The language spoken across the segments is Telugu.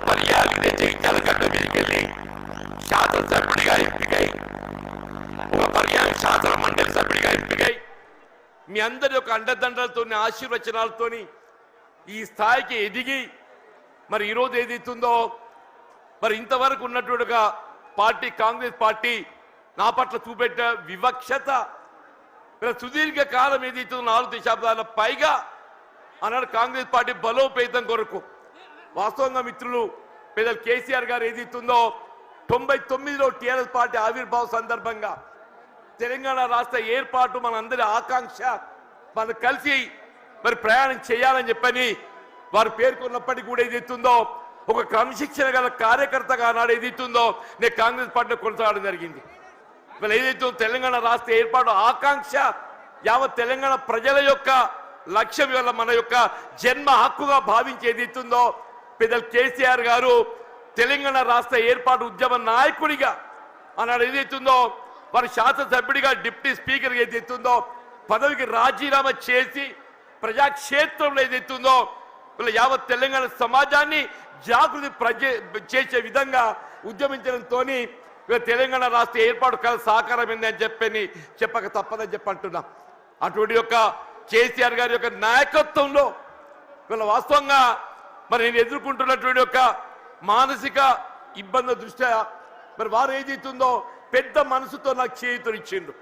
పర్యాలు జగిత్యాల గడ్డ మీదకి వెళ్ళి శాసనసభ్యుడిగా ఎంపికై ఒక పర్యాలు శాసన మండలి సభ్యుడిగా ఎంపికై మీ అందరి యొక్క అండదండలతో ఆశీర్వచనాలతో ఈ స్థాయికి ఎదిగి మరి ఈరోజు ఏదైతుందో మరి ఇంతవరకు ఉన్నటువంటి పార్టీ కాంగ్రెస్ పార్టీ నా పట్ల చూపెట్టే వివక్షత సుదీర్ఘ కాలం ఏదైతుందో 4 దశాబ్దాల పైగా అన్నాడు కాంగ్రెస్ పార్టీ బలోపేతం కొరకు వాస్తవంగా మిత్రులు పెద్దలు కేసీఆర్ గారు ఏదైతుందో 99లో టీఆర్ఎస్ పార్టీ ఆవిర్భావ సందర్భంగా తెలంగాణ రాష్ట్ర ఏర్పాటు మనందరి ఆకాంక్ష మనం కలిసి మరి ప్రయాణం చేయాలని చెప్పని వారు పేర్కొన్నప్పటికీ కూడా ఏదైతుందో ఒక క్రమశిక్షణ గల కార్యకర్తగా నాడు ఏదైతుందో నేను కాంగ్రెస్ పార్టీలో కొనసాగడం జరిగింది. మరి ఏదైతే తెలంగాణ రాష్ట్ర ఏర్పాటు ఆకాంక్ష యావత్ తెలంగాణ ప్రజల యొక్క లక్ష్యం వల్ల మన యొక్క జన్మ హక్కుగా భావించి ఏదైతుందో పెద్దలు కేసీఆర్ గారు తెలంగాణ రాష్ట్ర ఏర్పాటు ఉద్యమ నాయకుడిగా అన్నాడు ఏదైతుందో వారు శాసనసభ్యుడిగా డిప్యూటీ స్పీకర్ ఏదైతుందో పదవికి రాజీనామా చేసి ప్రజాక్షేత్రంలో ఏదైతుందో యావత్ తెలంగాణ సమాజాన్ని జాగృతి చేసే విధంగా ఉద్యమించడంతో తెలంగాణ రాష్ట్ర ఏర్పాటు కల సాకారమైంది అని చెప్పక తప్పదని చెప్పంటున్నా. అటువంటి యొక్క కేసీఆర్ గారి యొక్క నాయకత్వంలో వీళ్ళ వాస్తవంగా మరి నేను ఎదుర్కొంటున్నటువంటి యొక్క మానసిక ఇబ్బంది దృష్ట్యా మరి వారు ఏదైతుందో పెద్ద మనసుతో నాకు చేయూతనిచ్చిండు.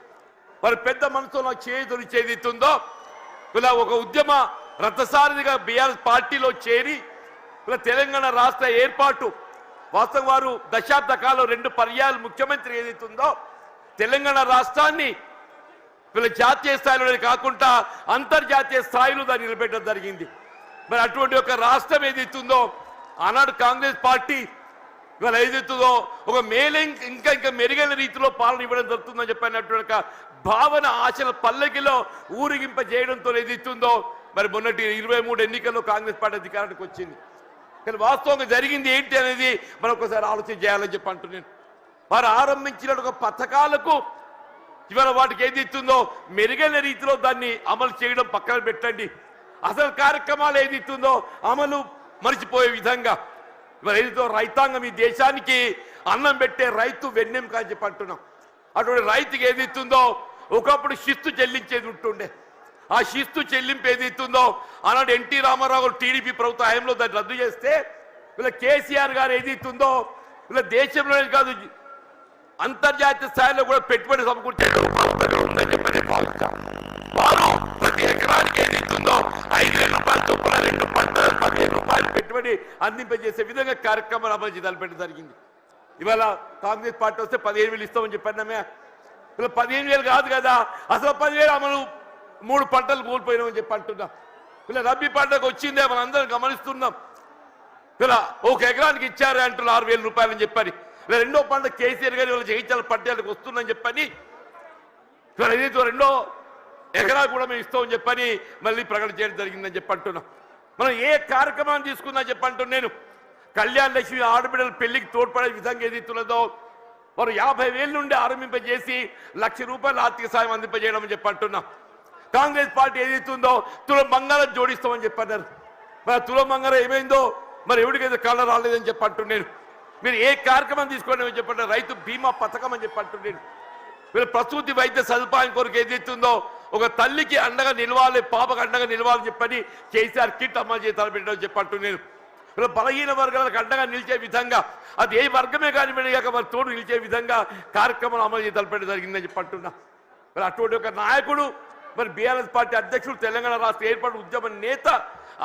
మరి పెద్ద మనసుతో నాకు చేయూతనిచ్చేదితుందో ఇలా ఒక ఉద్యమ రథసారథిగా బీఆర్ఎస్ పార్టీలో చేరి ఇలా తెలంగాణ రాష్ట్ర ఏర్పాటు వాస్తవం వారు దశాబ్ద కాలం 2 పర్యాలు ముఖ్యమంత్రి ఏదైతుందో తెలంగాణ రాష్ట్రాన్ని వీళ్ళ జాతీయ స్థాయిలోనే కాకుండా అంతర్జాతీయ స్థాయిలో దాన్ని నిలబెట్టడం జరిగింది. మరి అటువంటి ఒక రాష్ట్రం ఏదైతుందో ఆనాడు కాంగ్రెస్ పార్టీ ఇవాళ ఏదైతుందో ఒక ఇంకా మెరుగైన రీతిలో పాలన ఇవ్వడం జరుగుతుందని చెప్పినటువంటి భావన ఆశల పల్లకిలో ఊరిగింప చేయడంతో ఏదైతుందో మరి మొన్నటి 23 ఎన్నికల్లో కాంగ్రెస్ పార్టీ అధికారానికి వచ్చింది. కానీ వాస్తవంగా జరిగింది ఏంటి అనేది మనం ఒకసారి ఆలోచన చేయాలని చెప్పి అంటున్నాను. వారు ఆరంభించిన ఒక పథకాలకు ఇవాళ వాటికి ఏదైతుందో మెరుగైన రీతిలో దాన్ని అమలు చేయడం పక్కన పెట్టండి. అసలు కార్యక్రమాలు ఏదైతుందో అమలు మరిచిపోయే విధంగా ఇవాళ ఏదైతే రైతాంగం ఈ దేశానికి అన్నం పెట్టే రైతు వెన్నెం కాని చెప్పి అంటున్నాం. అటువంటి రైతుకి ఏదైతుందో ఒకప్పుడు శిస్తు చెల్లించేది ఉంటుండే. ఆ శిస్తు చెల్లింపు ఏదైతుందో ఆనాడు ఎన్టీ రామారావు టీడీపీ ప్రభుత్వ హయాంలో దాన్ని రద్దు చేస్తే వీళ్ళ కేసీఆర్ గారు ఏదైతుందో వీళ్ళ దేశంలోనే కాదు అంతర్జాతీయ స్థాయిలో కూడా పెట్టుబడి సమకూర్చే పెట్టుబడి అందింపజేసే విధంగా కార్యక్రమాలు అమలు తలపెట్టడం జరిగింది. ఇవాళ కాంగ్రెస్ పార్టీ వస్తే 15,000 ఇస్తామని చెప్పామే. ఇలా 15,000 కాదు కదా, అసలు 10,000 అమలు 3 పంటలు కోల్పోయినామని చెప్పి అంటున్నాం. ఇలా రబ్బీ పంటకు వచ్చిందే మనం అందరం గమనిస్తున్నాం. ఇలా 1 ఎకరానికి ఇచ్చారు అంటున్నారు 6,000 రూపాయలని చెప్పని. ఇలా 2వ పంట కేసీఆర్ గారి వాళ్ళు జగిత్యాల పట్టణాలకు వస్తుందని చెప్పని ఇలా ఏదైతే 2వ ఎకరా కూడా మేము ఇస్తామని చెప్పని మళ్ళీ ప్రకటన చేయడం జరిగిందని చెప్పి అంటున్నాం. మనం ఏ కార్యక్రమాన్ని తీసుకుందని చెప్పి అంటున్నాను. నేను కళ్యాణ లక్ష్మి ఆడబిడ్డల పెళ్లికి తోడ్పడే విధంగా ఏదైతున్నదో వారు 50,000 నుండి ఆరంభింపజేసి 1,00,000 రూపాయల ఆర్థిక సాయం అందింపజేయడం అని చెప్పి అంటున్నాం. కాంగ్రెస్ పార్టీ ఏదైతుందో తులం బంగారం జోడిస్తామని చెప్పన్నారు. మరి తులం బంగారం ఏమైందో మరి ఎవరికైతే కళ్ళ రాలేదని చెప్పి అంటున్నాను. మీరు ఏ కార్యక్రమం తీసుకోండి అని చెప్పండి. రైతు బీమా పథకం అని చెప్పి అంటున్నాను. మీరు ప్రసూతి వైద్య సదుపాయం కొరకు ఏదైతుందో ఒక తల్లికి అండగా నిలవాలి, పాపకు అండగా నిలవాలని చెప్పని కేసీఆర్ కిట్ అమలు చేసి తలపెట్టడం చెప్పి అంటున్నాను. ఇలా బలహీన వర్గాలకు అండగా నిలిచే విధంగా అది ఏ వర్గమే కానివ్వండి కాక వారి తోడు నిలిచే విధంగా కార్యక్రమాలు అమలు చేసి తలపెట్టడం జరిగిందని చెప్పి అంటున్నా. మరి అటువంటి ఒక నాయకుడు మరి బీఆర్ఎస్ పార్టీ అధ్యక్షుడు తెలంగాణ రాష్ట్ర ఏర్పాటు ఉద్యమ నేత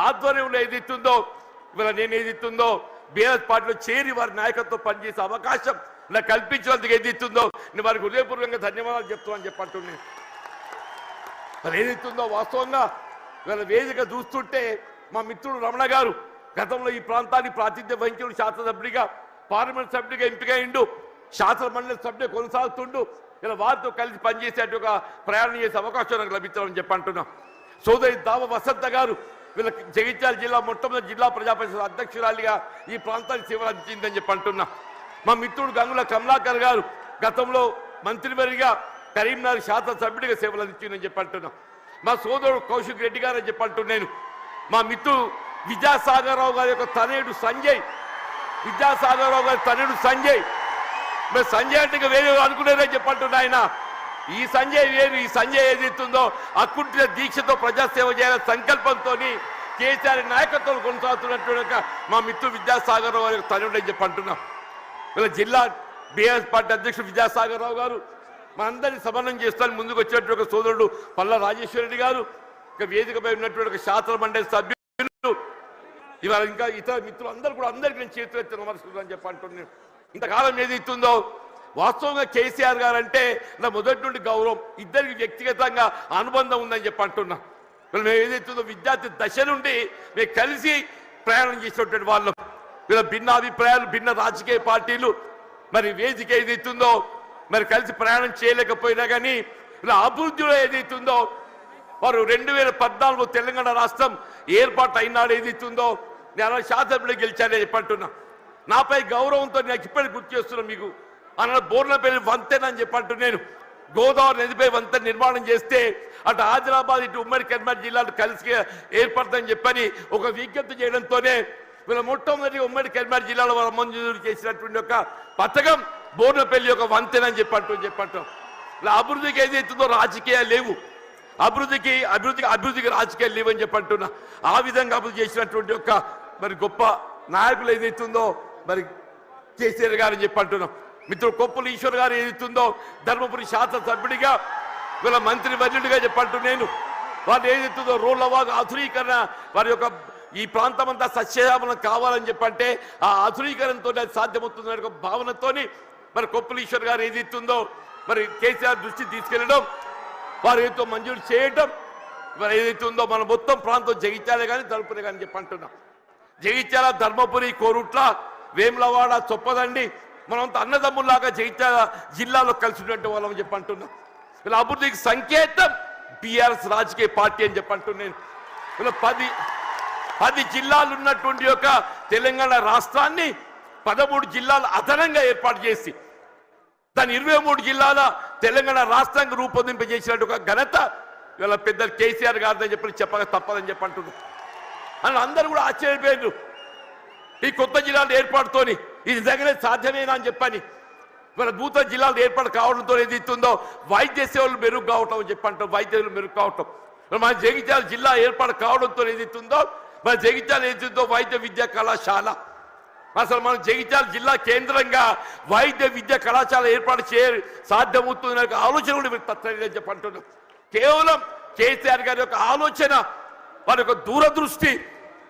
ఆధ్వర్యంలో ఏదైతుందో ఇవాళ నేను ఏదైతుందో బీఆర్ఎస్ పార్టీలో చేరి వారి నాయకత్వం పనిచేసే అవకాశం నాకు కల్పించినందుకు ఏదైతుందో నేను వారికి హృదయపూర్వకంగా ధన్యవాదాలు చెప్తామని చెప్పంటున్నాను. మరి ఏదైతుందో వాస్తవంగా ఇవాళ వేదిక చూస్తుంటే మా మిత్రుడు రమణ గారు గతంలో ఈ ప్రాంతానికి ప్రాతినిధ్యం వహించిన శాసనసభ్యుడిగా పార్లమెంట్ సభ్యుడిగా ఎంపికైండు, శాసన మండలి సభ్యుడిగా కొనసాగుతుండు. ఇలా వారితో కలిసి పనిచేసేట ఒక ప్రయాణం చేసే అవకాశం నాకు లభించాలని చెప్పి అంటున్నాం. సోదరి దావ వసంత గారు వీళ్ళ జగిత్యాల జిల్లా మొట్టమొదటి జిల్లా ప్రజా పరిషత్ అధ్యక్షురాలిగా ఈ ప్రాంతానికి సేవలు అందించిందని చెప్పి అంటున్నా. మా మిత్రుడు గంగుల కమలాకర్ గారు గతంలో మంత్రివర్గిగా కరీంనగర్ శాసనసభ్యుడిగా సేవలు అందించిందని చెప్పి అంటున్నాం. మా సోదరుడు కౌశిక్ రెడ్డి గారు అని చెప్పి అంటున్నాను. మా మిత్రుడు విద్యాసాగర్ రావు గారి యొక్క తనయుడు సంజయ్ విద్యాసాగర్ రావు గారి తనయుడు సంజయ్. మరి సంజయ్ అంటే వేరే అనుకునేదని చెప్పంటున్నా ఆయన. ఈ సంజయ్ వేరు. ఈ సంజయ్ ఏదైతుందో అకుంఠిత దీక్షతో ప్రజాసేవ చేయాలనే సంకల్పంతో కేసీఆర్ నాయకత్వం కొనసాగుతున్నట్టు మా మిత్రుడు విద్యాసాగర్ రావు గారి తనయుడు అని చెప్పంటున్నాం. వీళ్ళ జిల్లా బీఆర్ఎస్ పార్టీ అధ్యక్షుడు విద్యాసాగర్ రావు గారు మా అందరినీ సమన్వయం చేస్తాను ముందుకు వచ్చినటువంటి ఒక సోదరుడు పల్లా రాజేశ్వర రెడ్డి గారు, ఇక వేదికపై ఉన్నటువంటి ఒక శాసన మండలి సభ్యులు, ఇవాళ ఇంకా ఇతర మిత్రులు అందరూ కూడా అందరికీ నేను చేతులెత్తి నమస్కరిస్తున్నాను చెప్పి అంటున్నాను. ఇంతకాలం ఏదైతుందో వాస్తవంగా కేసీఆర్ గారు అంటే నా మొదటి నుండి గౌరవం, ఇద్దరికి వ్యక్తిగతంగా అనుబంధం ఉందని చెప్పి అంటున్నా. మేము ఏదైతుందో విద్యార్థి దశ నుండి మేము కలిసి ప్రయాణం చేసినటువంటి వాళ్ళం. వీళ్ళ భిన్న అభిప్రాయాలు, భిన్న రాజకీయ పార్టీలు, మరి వేదిక ఏదైతుందో మరి కలిసి ప్రయాణం చేయలేకపోయినా కానీ ఇలా అభివృద్ధిలో ఏదైతుందో వారు 2014 తెలంగాణ రాష్ట్రం ఏర్పాటు అయినాడు ఏదైతుందో నేను శాసనసభ్యులు గెలిచానని చెప్పంటున్నా. నాపై గౌరవంతో నాకు ఇప్పటికి గుర్తు చేస్తున్నా. మీకు అన్న బోర్లపల్లి వంతెన అని చెప్పంటు నేను గోదావరి నదిపై వంతెన నిర్మాణం చేస్తే అటు ఆదిలాబాద్ ఇటు ఉమ్మడి కరీంనగర్ జిల్లాలు కలిసి ఏర్పడతాయని చెప్పని ఒక విజ్ఞప్తి చేయడంతోనే వీళ్ళ మొట్టమొదటి ఉమ్మడి కరీంనగర్ జిల్లాలో వాళ్ళ మంజూరు చేసినటువంటి ఒక పథకం బోర్నపల్లి ఒక వంతెన అని చెప్పంటాం. ఇలా అభివృద్ధికి ఏదైతుందో రాజకీయాలు లేవు, అభివృద్ధికి రాజకీయాలు లేవని చెప్పంటున్నా. ఆ విధంగా అభివృద్ధి చేసినటువంటి ఒక మరి గొప్ప నాయకులు ఏదైతుందో మరి కేసీఆర్ గారు అని చెప్పంటున్నాం. మిత్రుడు కొప్పుల ఈశ్వర్ గారు ఏదైతుందో ధర్మపురి శాసనసభ్యుడిగా వీళ్ళ మంత్రి వర్యుడిగా చెప్పంటూ నేను వాళ్ళు ఏదైతుందో రోడ్లవాగు ఆధునీకరణ వారి యొక్క ఈ ప్రాంతం అంతా సస్యశ్యామలం కావాలని చెప్పంటే ఆ ఆధునీకరణతో అది సాధ్యమవుతుందనే ఒక భావనతోని మరి కొప్పుల ఈశ్వర్ గారు ఏదైతుందో మరి కేసీఆర్ దృష్టి తీసుకెళ్లడం, వారు ఏదో మంజూరు చేయడం, మరి ఏదైతే ఉందో మన మొత్తం ప్రాంతం జగిత్యాలే కానీ ధర్మపురి కానీ చెప్పంటున్నాం. జగిత్యాల, ధర్మపురి, కోరుట్ల, వేములవాడ, చొప్పదండి మనంతా అన్నదమ్ముల్లాగా జగిత్యాల జిల్లాలో కలిసినటువంటి వాళ్ళని చెప్పంటున్నాం. ఇలా అభివృద్ధికి సంకేతం బీఆర్ఎస్ రాజకీయ పార్టీ అని చెప్పంటున్నాను. ఇలా 10 జిల్లాలు ఉన్నటువంటి ఒక తెలంగాణ రాష్ట్రాన్ని 13 జిల్లాలు అదనంగా ఏర్పాటు చేసి దాని 23 జిల్లాల తెలంగాణ రాష్ట్రానికి రూపొందింపజేసినట్టు ఒక ఘనత ఇవాళ పెద్ద కేసీఆర్ గారిని చెప్పక తప్పదని చెప్పంటున్నారు. అని అందరూ కూడా ఆశ్చర్యపోయారు ఈ కొత్త జిల్లాల ఏర్పాటుతోని. ఇది నిజంగానే సాధ్యమేనా అని చెప్పని ఇవాళ నూతన జిల్లాలు ఏర్పాటు కావడంతో ఏదైతుందో వైద్య సేవలు మెరుగు కావటం అని చెప్పంటాం. వైద్య సేవలు మెరుగు కావటం మన జగిత్యాల జిల్లా ఏర్పాటు కావడంతో ఏదైతుందో మన జగిత్యాల ఏదైతుందో వైద్య విద్యా కళాశాల, అసలు మన జగిత్యాల జిల్లా కేంద్రంగా వైద్య విద్యా కళాశాల ఏర్పాటు సాధ్యమవుతుందనే ఆలోచన కూడా మీరు తప్పని చెప్పంటున్నాం. కేవలం కేసీఆర్ గారి యొక్క ఆలోచన, వారి యొక్క దూరదృష్టి,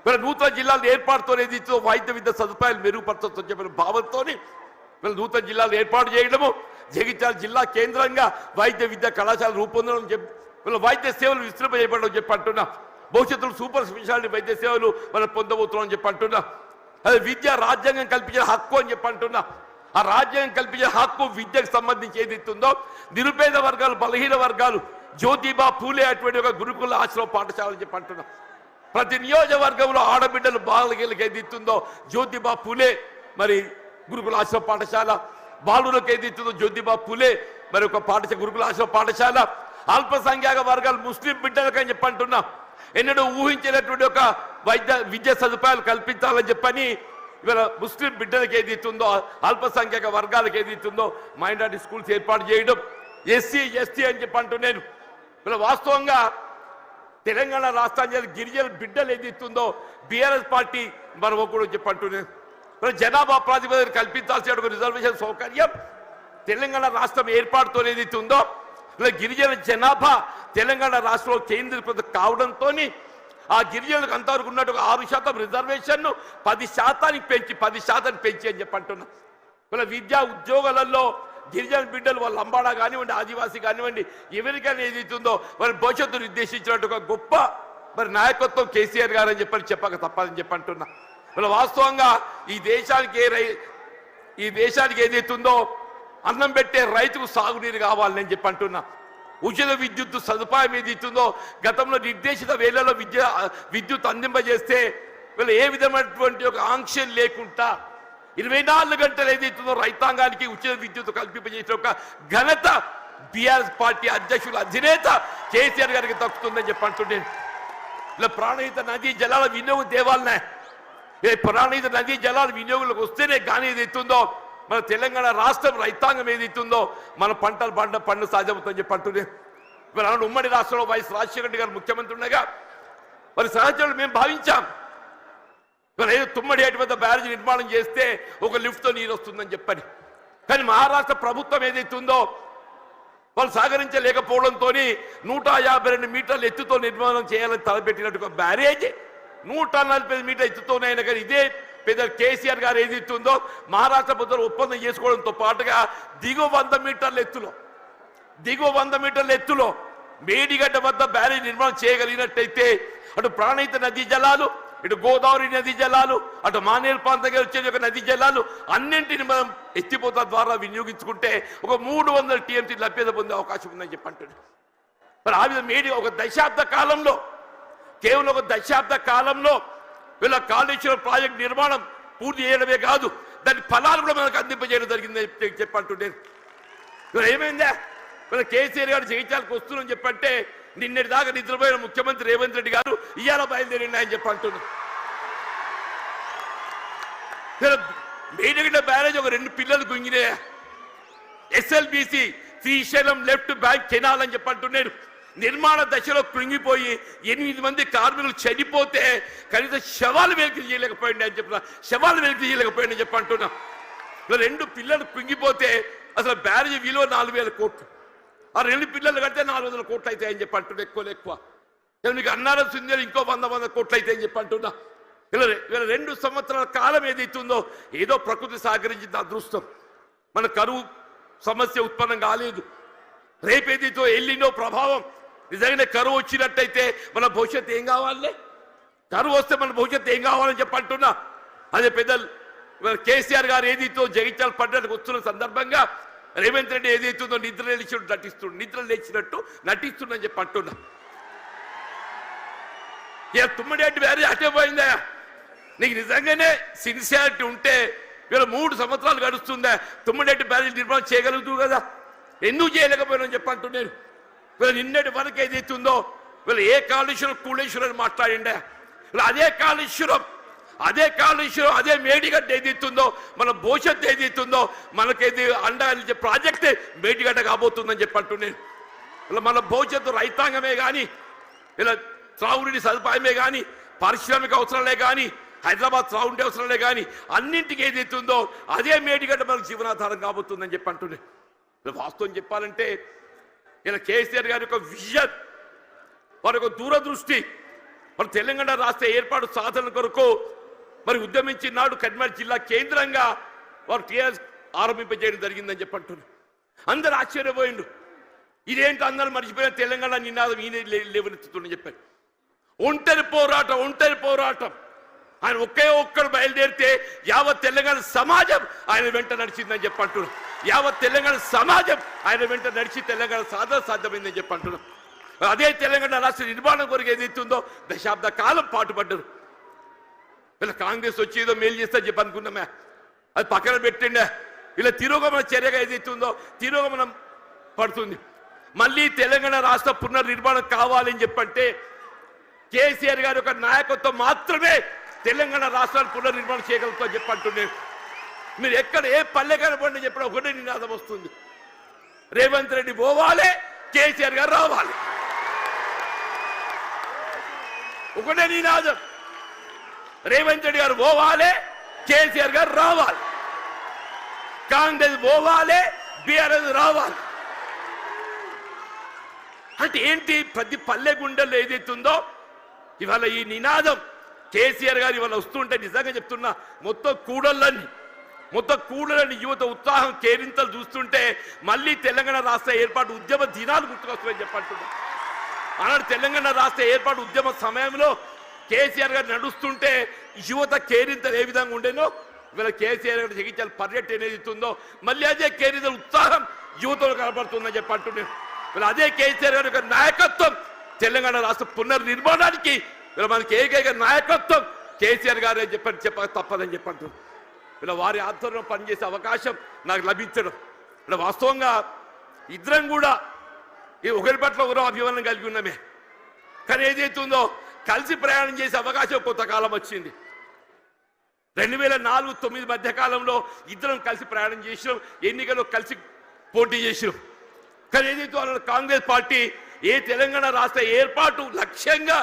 వీళ్ళ నూతన జిల్లాలు ఏర్పాటుతో ఏదైతే వైద్య విద్య సదుపాయాలు మెరుగుపరచొచ్చని చెప్పిన భావంతో వీళ్ళ నూతన జిల్లాలు ఏర్పాటు చేయడము, జగిత్యాల జిల్లా కేంద్రంగా వైద్య విద్యా కళాశాల రూపొందడం, వీళ్ళ వైద్య సేవలు విస్తృంపజేయబడడం చెప్పంటున్నా. భవిష్యత్తులో సూపర్ స్పెషాలిటీ వైద్య సేవలు మనం పొందబోతున్నాం అని చెప్పంటున్నా. అదే విద్య రాజ్యాంగం కల్పించిన హక్కు అని చెప్పంటున్నా. ఆ రాజ్యాంగం కల్పించిన హక్కు విద్యకు సంబంధించి ఏదైతుందో నిరుపేద వర్గాలు, బలహీన వర్గాలు, జ్యోతిబా పూలే అటువంటి ఒక గురుకుల ఆశ్రమ పాఠశాల అని చెప్పంటున్నా. ప్రతి నియోజకవర్గంలో ఆడబిడ్డలు బాలకి ఏదైతుందో జ్యోతిబా పూలే మరి గురుకుల ఆశ్రమ పాఠశాల, బాలులకు ఏదైతుందో జ్యోతిబా పూలే మరి ఒక పాఠశాల గురుకుల ఆశ్రమ పాఠశాల, అల్పసంఖ్యాక వర్గాలు ముస్లిం బిడ్డలకు అని చెప్పంటున్నా. ఎన్నడూ ఊహించినటువంటి ఒక విద్యా సదుపాయాలు కల్పించాలని చెప్పని ఇవాళ ముస్లిం బిడ్డలకు ఏదైతుందో అల్పసంఖ్యాక వర్గాలకు ఏదైతుందో మైనారిటీ స్కూల్స్ ఏర్పాటు చేయడం, ఎస్సీ ఎస్టీ అని చెప్పంటూ నేను ఇలా వాస్తవంగా తెలంగాణ రాష్ట్రానికి గిరిజన బిడ్డలు ఏదైతుందో బీఆర్ఎస్ పార్టీ మనం కూడా చెప్పంటూ నేను జనాభా ప్రాతిపదికన కల్పించాల్సిన ఒక రిజర్వేషన్ సౌకర్యం తెలంగాణ రాష్ట్రం ఏర్పాటుతో ఏదైతుందో ఇలా గిరిజన జనాభా తెలంగాణ రాష్ట్రంలో కేంద్రీకృతం కావడంతో ఆ గిరిజనులకు అంతవరకు ఉన్నట్టు 6% రిజర్వేషన్ 10% పెంచి అని చెప్పంటున్నా. ఇలా విద్యా ఉద్యోగాలలో గిరిజన బిడ్డలు వాళ్ళ లంబాడా కానివ్వండి, ఆదివాసీ కానివ్వండి, ఎవరికైనా ఏదైతుందో వారి భవిష్యత్తు నిర్దేశించినట్టు ఒక గొప్ప మరి నాయకత్వం కేసీఆర్ గారు అని చెప్పక తప్పదని చెప్పంటున్నా. ఇలా వాస్తవంగా ఈ దేశానికి ఏదైతుందో అన్నం పెట్టే రైతుకు సాగునీరు కావాలని చెప్పంటున్నా. ఉచిత విద్యుత్ సదుపాయం ఏదైతుందో గతంలో నిర్దేశిత వేళలో విద్యుత్ అందింపజేస్తే వీళ్ళు ఏ విధమైనటువంటి ఒక ఆంక్షలు లేకుండా 24 గంటలు ఏదైతుందో రైతాంగానికి ఉచిత విద్యుత్ కల్పింపజేసిన ఒక ఘనత బీఆర్ఎస్ పార్టీ అధ్యక్షుల అధినేత కేసీఆర్ గారికి దక్కుతుందని చెప్పంటుండే. ఇలా ప్రాణహిత నదీ జలాల వినియోగం దేవాలనే ప్రాణహిత నదీ జలాలు వినియోగంలోకి వస్తేనే కానీ ఏదైతుందో మన తెలంగాణ రాష్ట్రం రైతాంగం ఏదైతుందో మన పంటలు పండు సాధ్యమవుతుందని చెప్పి అంటున్నాయి. మరి ఉమ్మడి రాష్ట్రంలో వైఎస్ రాజశేఖర రెడ్డి గారు ముఖ్యమంత్రి ఉండగా మరి సహచరులు మేము భావించాం మరి ఏదో తుమ్మడి ఏటి వద్ద బ్యారేజ్ నిర్మాణం చేస్తే ఒక లిఫ్ట్తో నీరు వస్తుందని చెప్పని. కానీ మహారాష్ట్ర ప్రభుత్వం ఏదైతుందో వాళ్ళు సహకరించలేకపోవడంతో 152 మీటర్ల ఎత్తుతో నిర్మాణం చేయాలని తలపెట్టినట్టు బ్యారేజ్ 145 మీటర్ల ఎత్తుతోనైనా కానీ ఇదే పెద్ద కేసీఆర్ గారు ఏదైతుందో మహారాష్ట్ర ప్రభుత్వం ఒప్పందం చేసుకోవడంతో పాటుగా దిగువ 100 మీటర్ల ఎత్తులో మేడిగడ్డ వద్ద బ్యారేజ్ నిర్మాణం చేయగలిగినట్టయితే అటు ప్రాణహిత నదీ జలాలు, ఇటు గోదావరి నదీ జలాలు, అటు మానేరు ప్రాంతంగా వచ్చే నదీ జలాలు అన్నింటిని మనం ఎత్తిపోత ద్వారా వినియోగించుకుంటే ఒక 300 TMC లభ్యత పొందే అవకాశం ఉందని చెప్పి అంటాడు. మరి ఆ విధంగా మేడి ఒక దశాబ్ద కాలంలో కేవలం ఒక దశాబ్ద కాలంలో వీళ్ళ కాళేశ్వరం ప్రాజెక్ట్ నిర్మాణం పూర్తి చేయడమే కాదు దాని ఫలాలు కూడా మనకు అందింపజేయడం జరిగిందని చెప్పంటుండే. ఏమైందా మన కేసీఆర్ గారు జయించాలకు వస్తున్నారని చెప్పంటే నిన్నటి దాకా నిద్రపోయిన ముఖ్యమంత్రి రేవంత్ రెడ్డి గారు ఇవాళ బయలుదేరిండి అని చెప్పంటున్నారు. మేడిగడ్డ బ్యారేజ్ ఒక 2 పిల్లలు గుంగినే SLBC Srisailam left bank canal అని చెప్పంటున్నారు. నిర్మాణ దశలో కృంగిపోయి 8 మంది కార్మికులు చనిపోతే కనీసం శవాలు వెలికి చేయలేకపోయింది అని చెప్పిన అని చెప్పంటున్నా. 2 పిల్లలు కృంగిపోతే అసలు బ్యారేజ్ విలువ 4000 కోట్లు. ఆ 2 పిల్లలు కడితే 400 కోట్లు అవుతాయని చెప్పి అంటున్నా. ఎక్కువ మీకు అన్నారం సుందరం ఇంకో 100 కోట్లు అవుతాయని చెప్పి అంటున్నా. ఇలా 2 సంవత్సరాల కాలం ఏదైతుందో ఏదో ప్రకృతి సహకరించింది అదృష్టం. మన కరువు సమస్య ఉత్పన్నం కాలేదు. రేపేదైతే ఎల్లినో ప్రభావం నిజంగానే కరువు వచ్చినట్టయితే మన భవిష్యత్తు ఏం కావాలి? కరువు వస్తే మన భవిష్యత్తు ఏం కావాలని చెప్పి అంటున్నా. అదే పెద్దలు కేసీఆర్ గారు ఏదైతే జగిత్యాల పడ్డానికి వస్తున్న సందర్భంగా రేవంత్ రెడ్డి ఏదైతుందో నిద్ర లేచినట్టు నటిస్తుందని చెప్పి అంటున్నా. ఇక తుమ్మడి బ్యారేజ్ అటే పోయిందా? నీకు నిజంగానే సిన్సియారిటీ ఉంటే వీళ్ళ 3 సంవత్సరాలు గడుస్తుందా తుమ్మడి బ్యారేజ్ నిర్మాణం చేయగలుగుతూ కదా, ఎందుకు చేయలేకపోయినా చెప్పి అంటున్నాను. వీళ్ళు నిన్నటి వరకు ఏదైతుందో వీళ్ళు ఏ కాళేశ్వరం కూళేశ్వరం అని మాట్లాడిండే అదే కాళేశ్వరం అదే మేడిగడ్డ ఏదైతుందో మన భవిష్యత్తు ఏదైతుందో మనకేది అండగా ప్రాజెక్టే మేడిగడ్డ కాబోతుందని చెప్పి అంటున్నాను. ఇలా మన భవిష్యత్తు రైతాంగమే కానీ ఇలా త్రాగునీటి సదుపాయమే కానీ పారిశ్రామిక అవసరాలే కానీ హైదరాబాద్ త్రాగుంటే అవసరాలే కానీ అన్నింటికి ఏదైతుందో అదే మేడిగడ్డ మనకు జీవనాధారం కాబోతుందని చెప్పి అంటున్నాను. వాస్తవం చెప్పాలంటే ఇలా కేసీఆర్ గారి యొక్క విజన్, వారి యొక్క దూరదృష్టి, మరి తెలంగాణ రాష్ట్ర ఏర్పాటు సాధన కొరకు మరి ఉద్యమించినాడు కరీంనగర్ జిల్లా కేంద్రంగా వారు టీఆర్ఎస్ ఆరంభింపజేయడం జరిగిందని చెప్పి అంటున్నారు. అందరు ఆశ్చర్యపోయిండు. ఇదేంటి అందరూ మర్చిపోయిన తెలంగాణ నినాదం ఈయన లేవనెత్తుతుందని చెప్పారు. ఒంటరి పోరాటం ఆయన ఒక్కడు బయలుదేరితే యావత్ తెలంగాణ సమాజం ఆయన వెంట నడిచిందని చెప్పి అంటున్నారు. యావత్ తెలంగాణ సమాజం ఆయన వెంట నడిచి తెలంగాణ సాధ్యమైందని చెప్పి అంటున్నాం. అదే తెలంగాణ రాష్ట్ర నిర్మాణం కొరకు ఏదైతుందో దశాబ్ద కాలం పాటుపడ్డారు. ఇలా కాంగ్రెస్ వచ్చి ఏదో మేలు చేస్తా చెప్పి అనుకున్నామే, అది పక్కన పెట్టిండే. ఇలా తిరోగమన చర్యగా ఏదైతుందో తిరోగమనం పడుతుంది. మళ్ళీ తెలంగాణ రాష్ట్ర పునర్నిర్మాణం కావాలని చెప్పంటే కేసీఆర్ గారి యొక్క నాయకత్వం మాత్రమే తెలంగాణ రాష్ట్రాన్ని పునర్నిర్మాణం చేయగలుగుతామని చెప్పి అంటున్నాను. మీరు ఎక్కడ ఏ పల్లె కనపడి చెప్పిన ఒకటే నినాదం వస్తుంది, రేవంత్ రెడ్డి పోవాలి, కేసీఆర్ గారు రావాలి. ఒకటే నినాదం, రేవంత్ రెడ్డి గారు పోవాలి, కేసీఆర్ గారు రావాలి. కాంగ్రెస్ పోవాలి, బీఆర్ఎస్ రావాలి. అంటే ఏంటి? ప్రతి పల్లె గుండెల్లో ఏదైతుందో ఇవాళ ఈ నినాదం కేసీఆర్ గారు ఇవాళ వస్తుంటే నిజంగా చెప్తున్నా మొత్తం కూడలని యువత ఉత్సాహం కేరింతలు చూస్తుంటే మళ్ళీ తెలంగాణ రాష్ట్ర ఏర్పాటు ఉద్యమ దినాలు గుర్తుకొస్తాయని చెప్పంటున్నా. ఆనాడు తెలంగాణ రాష్ట్ర ఏర్పాటు ఉద్యమ సమయంలో కేసీఆర్ గారు నడుస్తుంటే యువత కేరింతలు ఏ విధంగా ఉండేనో ఇవాళ కేసీఆర్ గారు జగిత్యాల పర్యటన ఏదైతుందో మళ్ళీ అదే కేరింతల ఉత్సాహం యువతలో కనబడుతుందని చెప్పంటున్నాను. వీళ్ళు అదే కేసీఆర్ గారి యొక్క నాయకత్వం తెలంగాణ రాష్ట్ర పునర్నిర్మాణానికి వీళ్ళ మనకి ఏకైక నాయకత్వం కేసీఆర్ గారు అని చెప్పక తప్పదని చెప్పంటున్నారు. ఇలా వారి ఆధ్వర్యంలో పనిచేసే అవకాశం నాకు లభించడం ఇలా వాస్తవంగా ఇద్దరం కూడా ఈ ఒకరి పట్ల ఒకరో అభిమానం కలిగి ఉన్నామే. కానీ ఏదైతుందో కలిసి ప్రయాణం చేసే అవకాశం కొంతకాలం వచ్చింది. 2004-9 మధ్య కాలంలో ఇద్దరం కలిసి ప్రయాణం చేసినాం, ఎన్నికల్లో కలిసి పోటీ చేసినాం. కానీ ఏదైతే కాంగ్రెస్ పార్టీ ఏ తెలంగాణ రాష్ట్ర ఏర్పాటు లక్ష్యంగా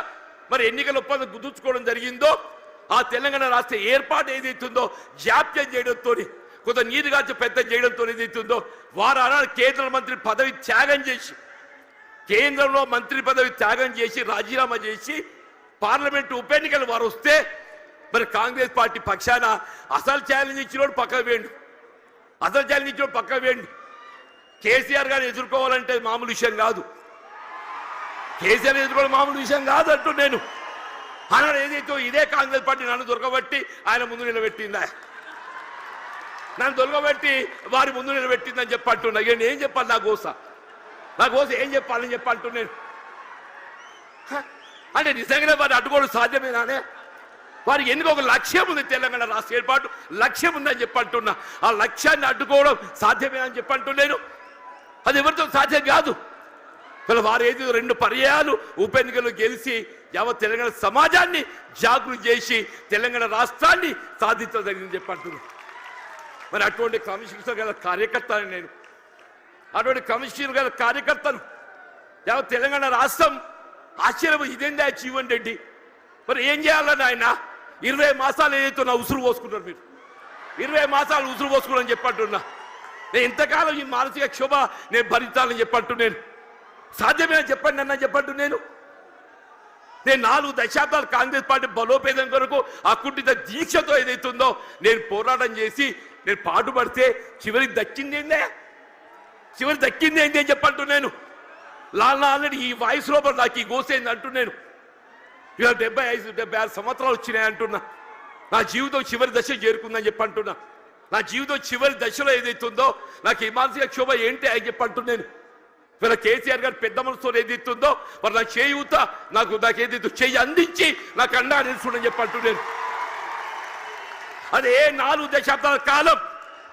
మరి ఎన్నికల ఒప్పందం కుదుర్చుకోవడం జరిగిందో, ఆ తెలంగాణ రాష్ట్ర ఏర్పాటు ఏదైతుందో జాప్యం చేయడంతో, కొంత నీరుగార్చి పెద్ద చేయడంతో ఏదైతుందో వారు అనాడు కేంద్ర మంత్రి పదవి త్యాగం చేసి, కేంద్రంలో మంత్రి పదవి త్యాగం చేసి రాజీనామా చేసి పార్లమెంటు ఉప ఎన్నికలు వారు వస్తే మరి కాంగ్రెస్ పార్టీ పక్షాన అసలు ఛాలెంజ్ ఇచ్చినోడు పక్కకు వేయండి, అసలు ఛాలెంజ్ ఇచ్చినోడు పక్కకు వేయండి. కేసీఆర్ గారిని ఎదుర్కోవాలంటే మామూలు విషయం కాదు, కేసీఆర్ ఎదుర్కోవడం మామూలు విషయం కాదు అంటూ నేను అన్నాడు. ఏదైతే ఇదే కాంగ్రెస్ పార్టీ నన్ను దొరకబట్టి ఆయన ముందు నిలబెట్టిందా, నన్ను దొరకబెట్టి వారి ముందు నిలబెట్టిందని చెప్పంటున్నా. ఇక ఏం చెప్పాలి, నా కోస ఏం చెప్పాలని చెప్పంటూ నేను అంటే నిజంగానే వారిని అడ్డుకోవడం సాధ్యమేనానే? వారికి ఎందుకు ఒక లక్ష్యం ఉంది, తెలంగాణ రాష్ట్ర ఏర్పాటు లక్ష్యం ఉందని చెప్పంటున్నా. ఆ లక్ష్యాన్ని అడ్డుకోవడం సాధ్యమేనని చెప్పంటున్నాను. అది ఎవరితో సాధ్యం కాదు. వారు ఏది 2 పర్యాయాలు ఉప ఎన్నికలు గెలిచి యావత్ తెలంగాణ సమాజాన్ని జాగృతి చేసి తెలంగాణ రాష్ట్రాన్ని సాధించడం జరిగిందని చెప్పంటున్నాను. మరి అటువంటి కమిషనర్ గల కార్యకర్తను నేను, అటువంటి కమిషనర్ గల కార్యకర్తను యావత్ తెలంగాణ రాష్ట్రం ఆశ్చర్యం, ఇదేందా జీవన్ రెడ్డి మరి ఏం చేయాలని ఆయన 20 మాసాలు ఏదైతే నా ఉసురు పోసుకుంటారు, మీరు 20 మాసాలు ఉసురు పోసుకున్నారని చెప్పంటున్నా. నేను ఇంతకాలం ఈ మానసిక క్షోభ నేను భరించాలని చెప్పంటున్నాను. సాధ్యమే అని చెప్పండి అన్న చెప్పంటు నేను 4 దశాబ్దాలు కాంగ్రెస్ పార్టీ బలోపేతం కొరకు అకుంఠిత దీక్షతో ఏదైతుందో నేను పోరాటం చేసి నేను పాటుపడితే చివరికి దక్కింది ఏందే, చివరికి దక్కింది ఏంటి అని చెప్పంటు నేను. ఆల్రెడీ ఈ వాయిస్ లోపల నాకు ఈ గోసేంది అంటూ నేను ఇవాళ 75-76 సంవత్సరాలు వచ్చినాయి అంటున్నా. నా జీవితం చివరి దశ చేరుకుందని చెప్పంటున్నా. నా జీవితం చివరి దశలో ఏదైతుందో నాకు ఈ మానసిక క్షోభ ఏంటి అని చెప్పంటున్నాను. ఇవాళ కేసీఆర్ గారు పెద్ద మనసుతో ఏదైతుందో మరి నా చేయూత నాకేదైతే చేయి అందించి నాకు అండా నిలుచుండని చెప్పంటున్నాను. అదే 4 దశాబ్దాల కాలం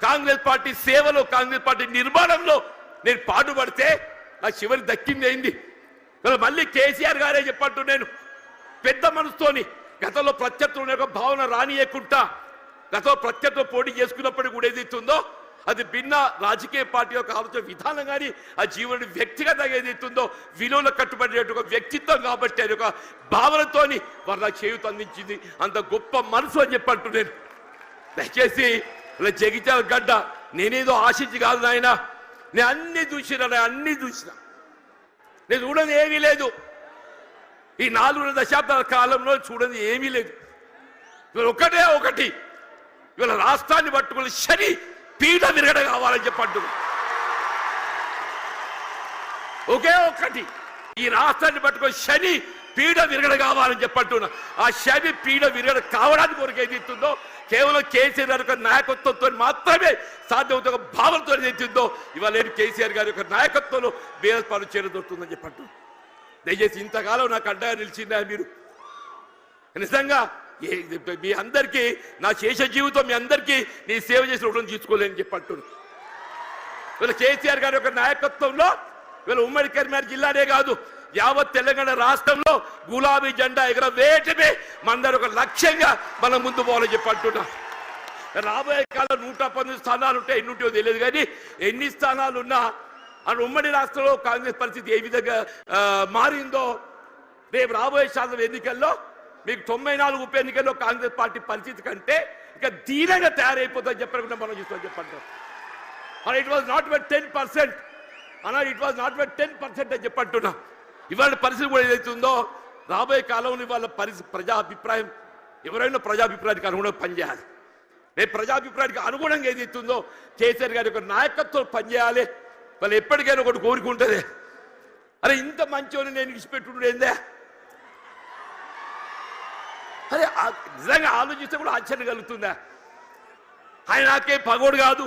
కాంగ్రెస్ పార్టీ సేవలో, కాంగ్రెస్ పార్టీ నిర్మాణంలో నేను పాటుపడితే నా చివరి దక్కింది అయింది. మళ్ళీ కేసీఆర్ గారే చెప్పంటున్నాను పెద్ద మనసుతోని గతంలో ప్రత్యర్థులు ఒక భావన రానియకుండా గతంలో ప్రత్యర్థులు పోటీ చేసుకున్నప్పటికీ కూడా ఏదైతుందో అది భిన్న రాజకీయ పార్టీ యొక్క ఆలోచన విధానం కానీ ఆ జీవన వ్యక్తిగతంగా ఏదైతుందో విలువలు కట్టుబడే ఒక వ్యక్తిత్వం కాబట్టి అది ఒక భావనతోని వారు నాకు చేయూత అందించింది. అంత గొప్ప మనసు అని చెప్పంటున్నాను. దయచేసి ఇలా జగిత్యాల గడ్డ నేనేదో ఆశించి కాదు నాయన, నేను అన్ని చూసిన నేను చూడని ఏమీ లేదు. ఈ 4 దశాబ్దాల కాలంలో చూడని ఏమీ లేదు. ఇవాళ ఒకటి ఇవాళ రాష్ట్రాన్ని పట్టుకుని శని పీఠ విరగడ కావాలని చెప్పంటు ఒకే ఒకటి ఈ రాష్ట్రాన్ని పట్టుకుని శని పీఠ విరగడ కావాలని చెప్పంటున్నా. ఆ శని పీఠ విరగడ కావడానికి కొరకు ఏదైతుందో కేవలం కేసీఆర్ గారి యొక్క నాయకత్వంతో మాత్రమే సాధ్యమవుతుంది. ఒక భావనతో ఏదైతుందో ఇవాళ కేసీఆర్ గారి యొక్క నాయకత్వంలో బీఆర్ఎస్ పార్టీ చేరదొరుకుతుందని చెప్పంటు. దయచేసి ఇంతకాలం నాకు అడ్డగా నిలిచిందా మీరు? నిజంగా మీ అందరికీ నా శేష జీవితం మీ అందరికీ నీ సేవ చేసి రుణం తీసుకోలేని చెప్పంటున్నాను. వీళ్ళ కేసీఆర్ గారి యొక్క నాయకత్వంలో వీళ్ళ ఉమ్మడి కరీంనగర్ జిల్లానే కాదు యావత్ తెలంగాణ రాష్ట్రంలో గులాబీ జెండా ఎగరవేయటమే మనందరి ఒక లక్ష్యంగా మనం ముందు పోవాలని చెప్పంటున్నా. రాబోయే కాలం 119 స్థానాలు ఉంటాయి, ఎన్ని ఉంటాయో తెలియదు కానీ ఎన్ని స్థానాలు ఉన్నా అని ఉమ్మడి రాష్ట్రంలో కాంగ్రెస్ పరిస్థితి ఏ విధంగా మారిందో రేపు రాబోయే శాసన ఎన్నికల్లో మీకు 94 ఉప ఎన్నికల్లో కాంగ్రెస్ పార్టీ పరిస్థితి కంటే ఇక దీనంగా తయారైపోతుందని చెప్పకుండా మనం చూస్తామని చెప్పంటాం. అలా ఇట్ వాజ్ నాట్ బట్ 10% అలా ఇట్ వాజ్ నాట్ బట్ 10% అని చెప్పంటున్నా. ఇవాళ పరిస్థితి కూడా ఏదైతుందో రాబోయే కాలంలో ఇవాళ ప్రజాభిప్రాయం ఎవరైనా ప్రజాభిప్రాయానికి అనుగుణంగా పనిచేయాలి. రేపు ప్రజాభిప్రాయానికి అనుగుణంగా ఏదైతుందో కేసీఆర్ గారి యొక్క నాయకత్వం పనిచేయాలి. వాళ్ళు ఎప్పటికైనా ఒకటి కోరుకుంటుంది, అరే ఇంత మంచోని నేను ఇచ్చిపెట్టుండే ఏందే, అరే నిజంగా ఆలోచిస్తే కూడా ఆశ్చర్యం కలుగుతుందా? ఆయన నాకే పగోడు కాదు,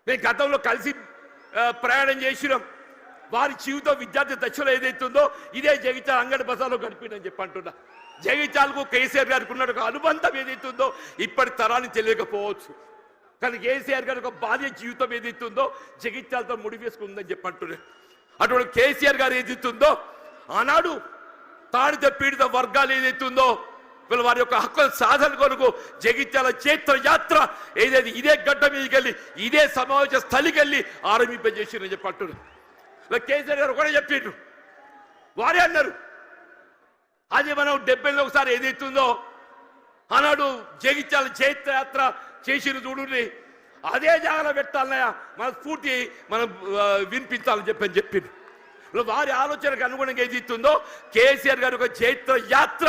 మేము గతంలో కలిసి ప్రయాణం చేసినాం. వారి జీవితం విద్యార్థి దశలో ఏదైతుందో ఇదే జగిత్యాల అంగడి బజార్లో గడిపిందని చెప్పంటున్నా. జగిత్యాలకు కేసీఆర్ గారికి ఉన్న ఒక అనుబంధం ఏదైతుందో ఇప్పటి తరాన్ని తెలియకపోవచ్చు, కానీ కేసీఆర్ గారి ఒక బాల్య జీవితం ఏదైతుందో జగిత్యాలతో ముడివేసుకుందని చెప్పంటున్నా. అటువంటి కేసీఆర్ గారు ఏదైతుందో ఆనాడు తాడిత పీడిత వర్గాలు ఏదైతుందో వీళ్ళ వారి యొక్క హక్కుల సాధన కొరకు జగిత్యాల చైత్ర యాత్ర ఏదైతే ఇదే గడ్డ మీదకి వెళ్ళి ఇదే సమావేశ స్థలికి వెళ్ళి ఆరంభింపజేసి చెప్పట్టుడు కేసీఆర్ గారు కూడా చెప్పిండ్రు వారే అన్నారు అది మనం 70లో ఒకసారి ఏదైతుందో ఆనాడు జగిత్యాల చైత్ర యాత్ర చేసిన చూడండి అదే జాగ్రత్త పెట్టాలన్నయ్య మన స్ఫూర్తి మనం వినిపించాలని చెప్పిండ్రు వారి ఆలోచనకు అనుగుణంగా ఏది ఇస్తుందో కేసీఆర్ గారి ఒక చైత్ర యాత్ర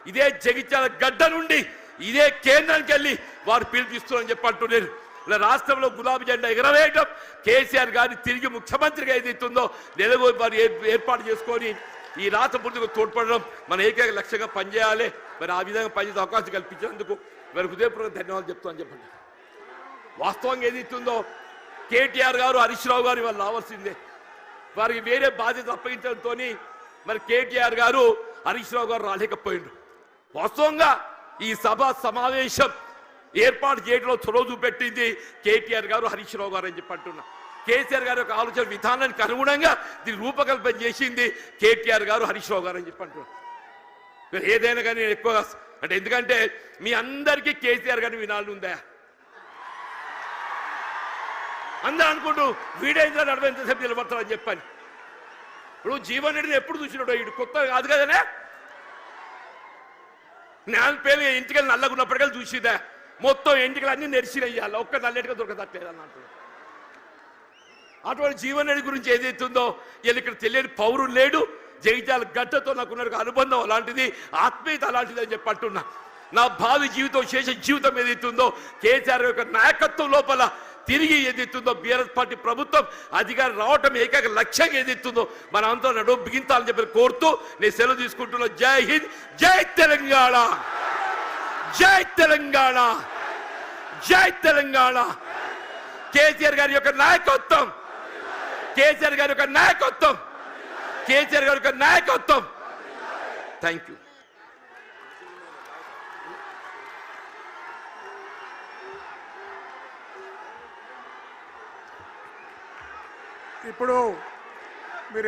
ఇదే జగిత్యాల గడ్డ నుండి ఇదే కేంద్రానికి వెళ్ళి వారు పిలిపిస్తున్నారని చెప్పంటున్నారు ఇలా రాష్ట్రంలో గులాబీ జెండా ఎగరవేయడం కేసీఆర్ గారిని తిరిగి ముఖ్యమంత్రిగా ఏది ఇస్తుందో నెలగొని వారు ఏర్పాటు చేసుకొని ఈ రాష్ట్ర పూర్తిగా తోడ్పడడం మన ఏకైక లక్ష్యంగా పనిచేయాలి మరి ఆ విధంగా పనిచేసే అవకాశం కల్పించినందుకు మరి హృదయపూర్వక ధన్యవాదాలు చెప్తామని చెప్పండి వాస్తవంగా ఏది ఇస్తుందో కేటీఆర్ గారు హరీష్ రావు గారు వాళ్ళు రావాల్సిందే వారికి వేరే బాధ్యత అప్పగించడంతో మరి కేటీఆర్ గారు హరీష్ రావు గారు రాలేకపోయిండ్రు వాస్తవంగా ఈ సభ సమావేశం ఏర్పాటు చేయడంలో చొరవ చూపెట్టింది కేటీఆర్ గారు హరీష్ రావు గారు అని చెప్పి అంటున్నా కేసీఆర్ గారి యొక్క ఆలోచన విధానానికి అనుగుణంగా దీన్ని రూపకల్పన చేసింది కేటీఆర్ గారు హరీష్ రావు గారు అని చెప్పి అంటున్నారు ఏదైనా కానీ నేను ఎక్కువగా అంటే ఎందుకంటే మీ అందరికీ కేసీఆర్ గారిని వినాలని ఉందా అందరూ అనుకుంటూ వీడైందా నడవ ఎంతసేపు నిలబడతారని చెప్పాను ఇప్పుడు జీవన్ రెడ్డిని ఎప్పుడు చూసినాడు ఇటు కొత్త కాదు కదనే నేను పేరు ఇంటికెళ్ళి నల్లగున్నప్పటికెళ్ళి చూసిదా మొత్తం ఇంటికలు అన్ని నెరిసిరయ్యాలి ఒక్క నల్లెట్టుగా దొరకదట్లేదు అన్నట్టు అటువంటి జీవన్ రెడ్డి గురించి ఏదైతుందో వీళ్ళు ఇక్కడ తెలియని పౌరులు లేడు జగిత్యాల గడ్డతో నాకున్న అనుబంధం అలాంటిది ఆత్మీయత అలాంటిది అని చెప్పి అంటున్నా నా భావి జీవితం శేష జీవితం ఏదైతుందో కేసీఆర్ యొక్క నాయకత్వం లోపల తిరిగి ఏదైతుందో బీఆర్ఎస్ పార్టీ ప్రభుత్వం అధికారం రావటం ఏకైక లక్ష్యంగా ఏదైతుందో మన అంతా నడుము బిగించాలని చెప్పి కోరుతూ నేను సెలవు తీసుకుంటున్నా జై హింద్ జై తెలంగాణ జై తెలంగాణ జై తెలంగాణ కేసీఆర్ గారి యొక్క నాయకత్వం కేసీఆర్ గారి యొక్క నాయకత్వం కేసీఆర్ గారి యొక్క నాయకత్వం థ్యాంక్ యూ ఇప్పుడు మీరు